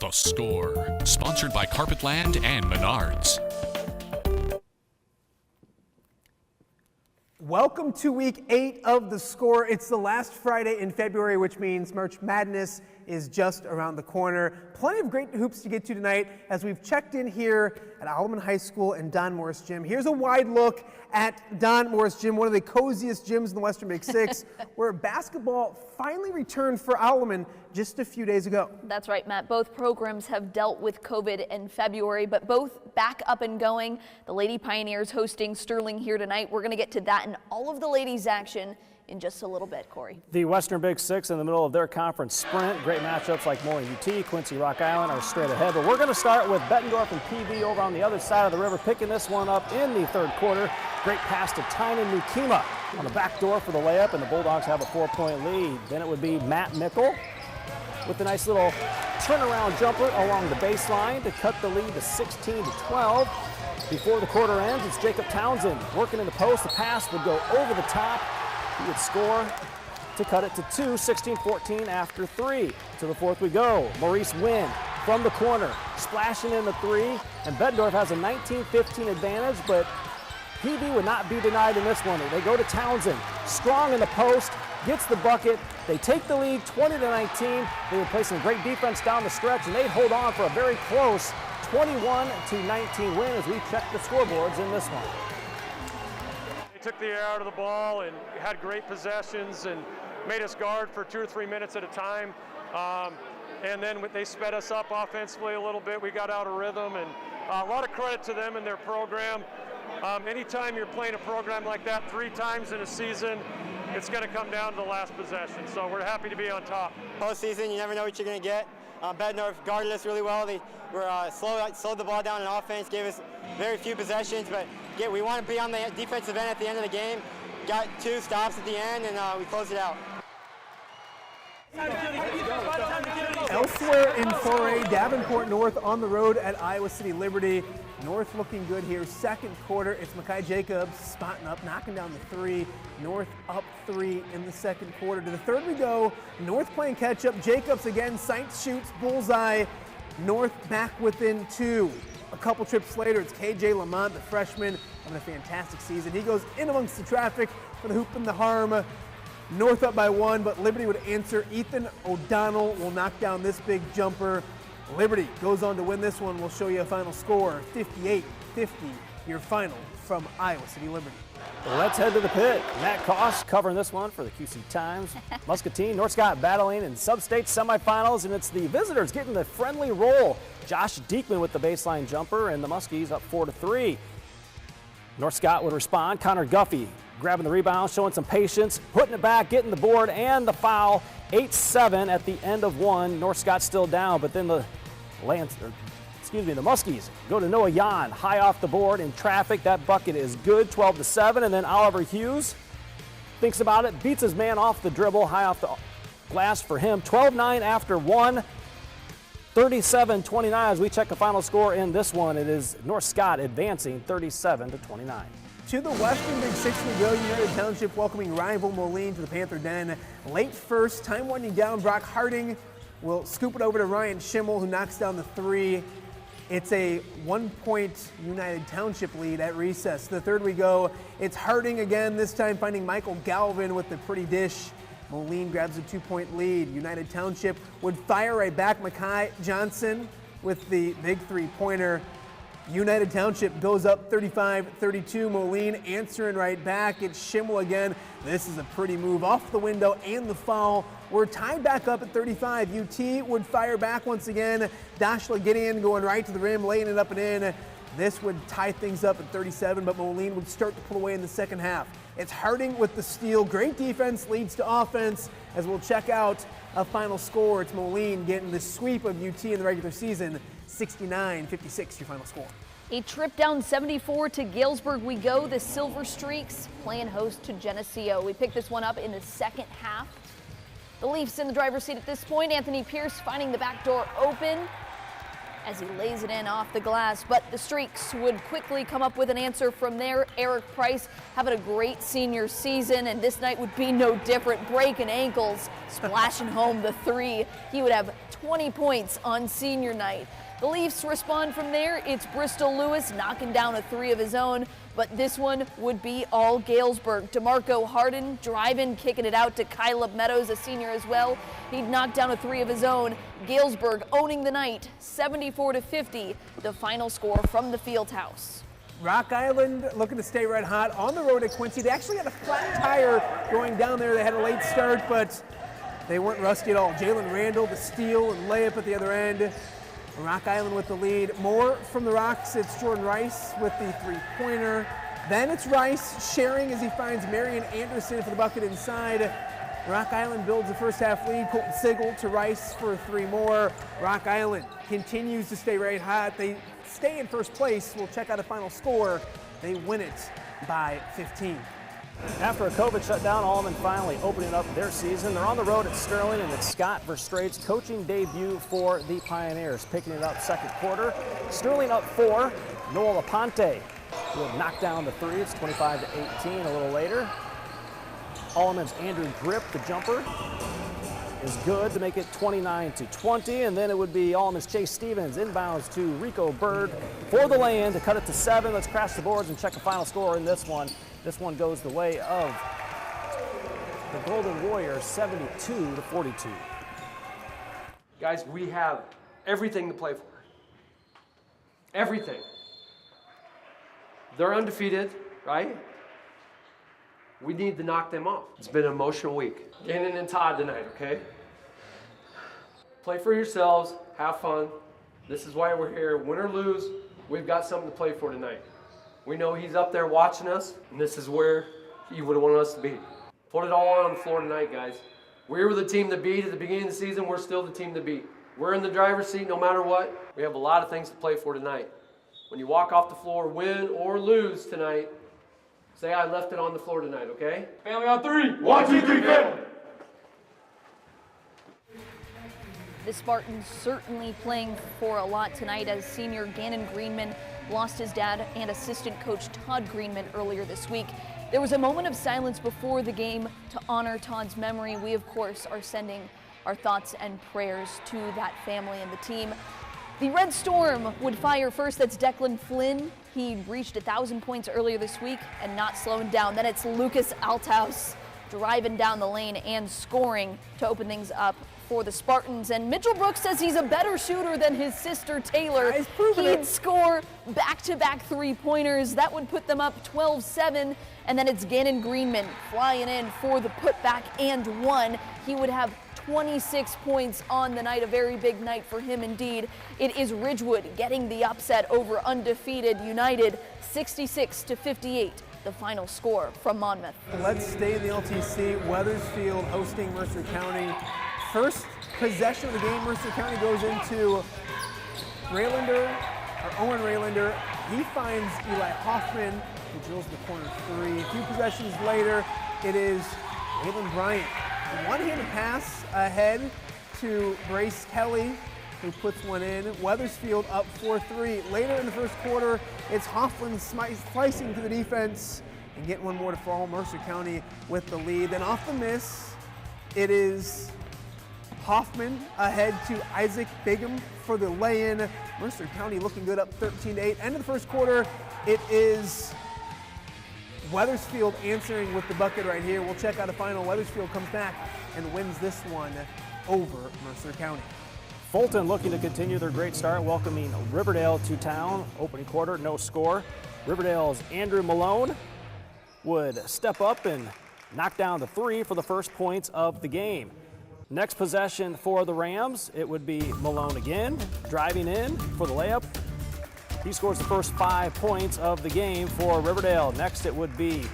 The Score, sponsored by Carpetland and Menards. Welcome to week 8 of The Score. It's the last Friday in February, which means March Madness is just around the corner. Plenty of great hoops to get to tonight as we've checked in here at Almond High School and Don Morris Gym. Here's a wide look at Don Morris Gym, one of the coziest gyms in the Western Big Six, where basketball finally returned for Almond just a few days ago. That's right, Matt. Both programs have dealt with COVID in February, but both back up and going. The Lady Pioneers hosting Sterling here tonight. We're going to get to that and all of the ladies' action in just a little bit, Corey. The Western Big Six in the middle of their conference sprint. Great matchups like Moline UT, Quincy, Rock Island are straight ahead. But we're going to start with Bettendorf and PV over on the other side of the river, picking this one up in the third quarter. Great pass to Tynan Nukima on the back door for the layup, and the Bulldogs have a 4-point lead. Then it would be Matt Mickle with a nice little turnaround jumper along the baseline to cut the lead to 16-12. Before the quarter ends, it's Jacob Townsend working in the post. The pass would go over the top. He would score to cut it to 2, 16-14 after 3. To the fourth we go. Maurice Wynn from the corner, splashing in the 3, and Bettendorf has a 19-15 advantage, but PV would not be denied in this one. They go to Townsend, strong in the post, gets the bucket. They take the lead 20-19. They would play some great defense down the stretch, and they'd hold on for a very close 21-19 win as we check the scoreboards in this one. They took the air out of the ball and had great possessions and made us guard for 2 or 3 minutes at a time. And then they sped us up offensively a little bit. We got out of rhythm, and a lot of credit to them and their program. Anytime you're playing a program like that 3 times in a season, it's going to come down to the last possession. So we're happy to be on top. Postseason, you never know what you're going to get. Bettendorf guarded us really well. They were slowed the ball down in offense, gave us very few possessions, but we want to be on the defensive end at the end of the game. Got 2 stops at the end, and we closed it out. Elsewhere in 4A, Davenport North on the road at Iowa City Liberty. North looking good here. Second quarter, it's Makai Jacobs spotting up, knocking down the 3. North up 3 in the second quarter. To the third we go. North playing catch up. Jacobs again, sights, shoots, bullseye. North back within 2. A couple trips later, it's KJ Lamont, the freshman, having a fantastic season. He goes in amongst the traffic for the hoop and the harm. North up by 1, but Liberty would answer. Ethan O'Donnell will knock down this big jumper. Liberty goes on to win this one. We'll show you a final score, 58-50, your final from Iowa City Liberty. Let's head to the pit. Matt Koss covering this one for the QC Times. Muscatine, North Scott battling in sub-state semifinals, and it's the visitors getting the friendly roll. Josh Diekman with the baseline jumper, and the Muskies up 4-3. North Scott would respond. Connor Guffey grabbing the rebound, showing some patience, putting it back, getting the board and the foul. 8-7 at the end of 1. North Scott still down, but then the Muskies go to Noah Yan, high off the board in traffic. That bucket is good, 12-7, and then Oliver Hughes thinks about it, beats his man off the dribble, high off the glass for him. 12-9 after 1. 37-29 as we check the final score in this one. It is North Scott advancing 37-29. To the Western Big Six we go. United Township welcoming rival Moline to the Panther Den. Late first, time winding down. Brock Harding will scoop it over to Ryan Schimmel, who knocks down the 3. It's a 1-point United Township lead at recess. To the third we go. It's Harding again, this time finding Michael Galvin with the pretty dish. Moline grabs a 2-point lead. United Township would fire right back. Makai Johnson with the big 3-pointer. United Township goes up 35-32. Moline answering right back. It's Schimmel again. This is a pretty move off the window and the foul. We're tied back up at 35. UT would fire back once again. Dashla Gideon going right to the rim, laying it up and in. This would tie things up at 37, but Moline would start to pull away in the second half. It's Harding with the steal. Great defense leads to offense as we'll check out a final score. It's Moline getting the sweep of UT in the regular season, 69-56, your final score. A trip down 74 to Galesburg we go. The Silver Streaks playing host to Geneseo. We picked this one up in the second half. The Leafs in the driver's seat at this point. Anthony Pierce finding the back door open. as he lays it in off the glass, but the Streaks would quickly come up with an answer from there. Eric Price having a great senior season, and this night would be no different. Breaking ankles, splashing home the three. He would have 20 points on senior night. The Leafs respond from there. It's Bristol Lewis knocking down a three of his own, but this one would be all Galesburg. DeMarco Harden driving, kicking it out to Kyleb Meadows, a senior as well. He'd knock down a three of his own. Galesburg owning the night, 74-50, the final score from the Fieldhouse. Rock Island looking to stay red hot on the road at Quincy. They actually had a flat tire going down there. They had a late start, but they weren't rusty at all. Jalen Randall, the steal and layup at the other end. Rock Island with the lead. More from the Rocks. It's Jordan Rice with the three-pointer. Then it's Rice sharing as he finds Marion Anderson for the bucket inside. Rock Island builds the first half lead. Colton Sigel to Rice for three more. Rock Island continues to stay right hot. They stay in first place. We'll check out the final score. They win it by 15. After a COVID shutdown, Almond finally opening up their season. They're on the road at Sterling, and it's Scott Verstraet's coaching debut for the Pioneers. Picking it up second quarter. Sterling up 4. Noel Aponte will knock down the three. It's 25-18 a little later. Almond's Andrew Grip, the jumper, is good to make it 29-20, and then it would be Almond's Chase Stevens inbounds to Rico Bird for the lay-in to cut it to 7. Let's crash the boards and check the final score in this one. This one goes the way of the Golden Warriors, 72-42. Guys, we have everything to play for. Everything. They're undefeated, right? We need to knock them off. It's been an emotional week. Gannon and Todd tonight, okay? Play for yourselves, have fun. This is why we're here. Win or lose, we've got something to play for tonight. We know he's up there watching us, and this is where he would want us to be. Put it all on the floor tonight, guys. We were the team to beat at the beginning of the season. We're still the team to beat. We're in the driver's seat no matter what. We have a lot of things to play for tonight. When you walk off the floor, win or lose tonight, say I left it on the floor tonight, okay? Family on 3. 1, 2, 3, family. The Spartans certainly playing for a lot tonight as senior Gannon Greenman lost his dad and assistant coach Todd Greenman earlier this week. There was a moment of silence before the game to honor Todd's memory. We, of course, are sending our thoughts and prayers to that family and the team. The Red Storm would fire first. That's Declan Flynn. He reached 1,000 points earlier this week and not slowing down. Then it's Lucas Althaus driving down the lane and scoring to open things up for the Spartans. And Mitchell Brooks says he's a better shooter than his sister Taylor. He'd score back-to-back three-pointers. That would put them up 12-7. And then it's Gannon Greenman flying in for the putback and one. He would have 26 points on the night, a very big night for him indeed. It is Ridgewood getting the upset over undefeated United, 66-58, the final score from Monmouth. Let's stay in the LTC. Weathersfield hosting Mercer County. First possession of the game, Mercer County goes into Owen Raylander. He finds Eli Hoffman, who drills the corner three. A few possessions later, it is Waylon Bryant. One-handed pass ahead to Brace Kelly, who puts one in. Weathersfield up 4-3. Later in the first quarter, it's Hoffman slicing to the defense and getting one more to fall. Mercer County with the lead. Then off the miss, it is Hoffman ahead to Isaac Bigham for the lay-in. Mercer County looking good, up 13-8. End of the first quarter, it is Weathersfield answering with the bucket right here. We'll check out a final. Weathersfield comes back and wins this one over Mercer County. Fulton looking to continue their great start, welcoming Riverdale to town. Opening quarter, no score. Riverdale's Andrew Malone would step up and knock down the three for the first points of the game. Next possession for the Rams, it would be Malone again, driving in for the layup. He scores the first 5 points of the game for Riverdale. Next it would be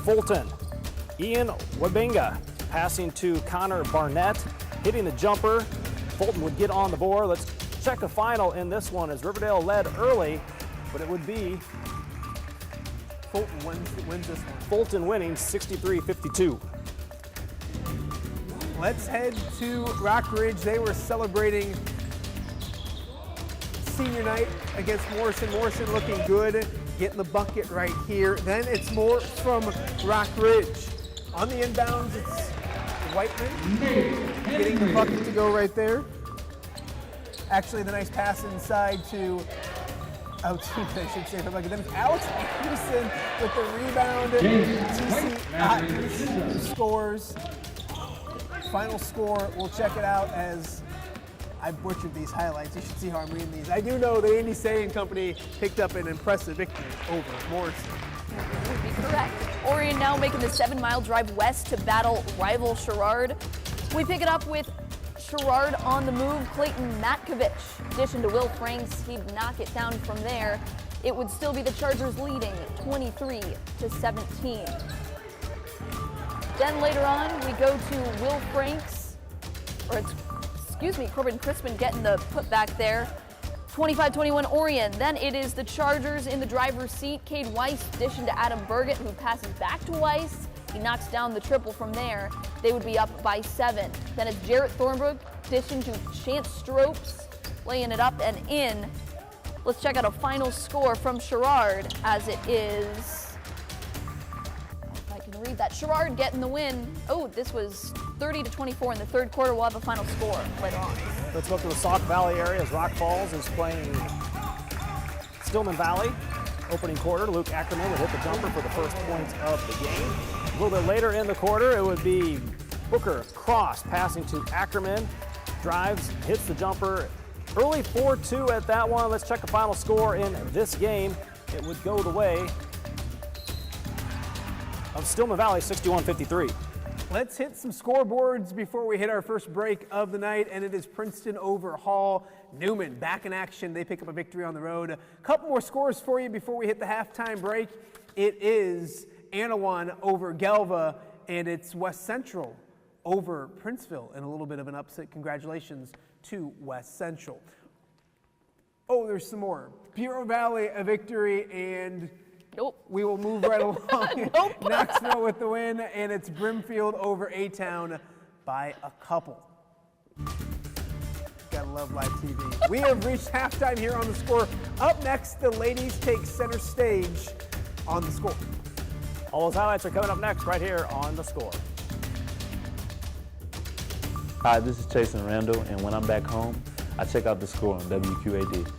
Fulton. Ian Wabinga passing to Connor Barnett, hitting the jumper. Fulton would get on the board. Let's check the final in this one as Riverdale led early, but it would be Fulton wins this one. Fulton winning 63-52. Let's head to Rock Ridge. They were celebrating senior night against Morrison. Morrison looking good, getting the bucket right here. Then it's more from Rock Ridge. On the inbounds, it's Whiteman getting the bucket to go right there. Actually, the nice pass inside to teammate, I should say, from Academics. Alex Anderson with the rebound. TC Ottens who scores. Final score, we'll check it out as I butchered these highlights. You should see how I'm reading these. I do know the Andy Say and Company picked up an impressive victory over Morrison. That would be correct. Orion now making the 7-mile drive west to battle rival Sherrard. We pick it up with Sherrard on the move. Clayton Matkovich dish into Will Franks. He'd knock it down from there. It would still be the Chargers leading 23-17. Then later on, we go to Will Franks, Corbin Crispin getting the putback there. 25-21 Orion. Then it is the Chargers in the driver's seat. Cade Weiss dishing to Adam Burgett, who passes back to Weiss. He knocks down the triple from there. They would be up by 7. Then it's Jarrett Thornbrook dishing to Chance Stropes, laying it up and in. Let's check out a final score from Sherrard as it is, if I can read that, Sherrard getting the win. Oh, this was 30-24 in the third quarter. We'll have a final score later on. Let's look to the Sauk Valley area as Rock Falls is playing Stillman Valley. Opening quarter, Luke Ackerman would hit the jumper for the first points of the game. A little bit later in the quarter, it would be Booker Cross passing to Ackerman. Drives, hits the jumper. Early 4-2 at that one. Let's check the final score in this game. It would go the way of Stillman Valley, 61-53. Let's hit some scoreboards before we hit our first break of the night, and it is Princeton over Hall. Newman back in action. They pick up a victory on the road. A couple more scores for you before we hit the halftime break. It is Anawan over Galva, and it's West Central over Princeville in a little bit of an upset. Congratulations to West Central. Oh, there's some more. Bureau Valley a victory, and Nope. we will move right along. Nope. Knoxville with the win, and it's Brimfield over A-Town by a couple. Gotta love live TV. We have reached halftime here on The Score. Up next, the ladies take center stage on The Score. All those highlights are coming up next right here on The Score. Hi, this is Chasen Randall, and when I'm back home, I check out The Score on WQAD.